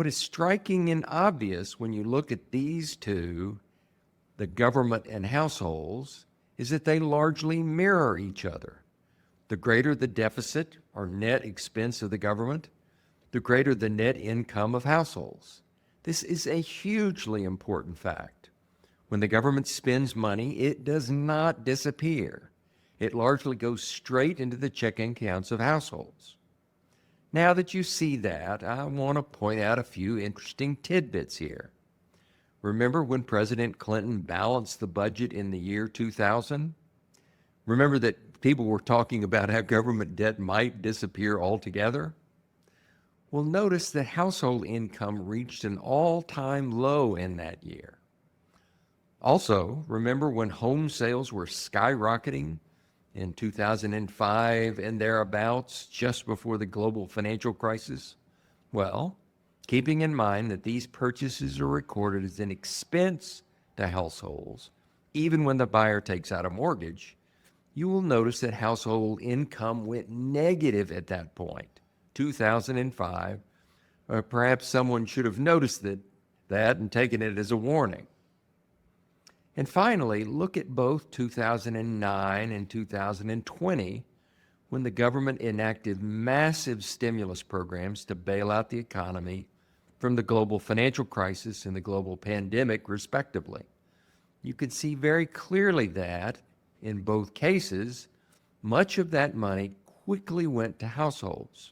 What is striking and obvious when you look at these two, the government and households, is that they largely mirror each other. The greater the deficit or net expense of the government, the greater the net income of households. This is a hugely important fact. When the government spends money, it does not disappear. It largely goes straight into the checking accounts of households. Now that you see that, I want to point out a few interesting tidbits here. Remember when President Clinton balanced the budget in the year 2000? Remember that people were talking about how government debt might disappear altogether? Well, notice that household income reached an all-time low in that year. Also, remember when home sales were skyrocketing in 2005 and thereabouts, just before the global financial crisis? Well, keeping in mind that these purchases are recorded as an expense to households, even when the buyer takes out a mortgage, you will notice that household income went negative at that point, 2005. Or perhaps someone should have noticed that and taken it as a warning. And finally, look at both 2009 and 2020, when the government enacted massive stimulus programs to bail out the economy from the global financial crisis and the global pandemic, respectively. You can see very clearly that, in both cases, much of that money quickly went to households.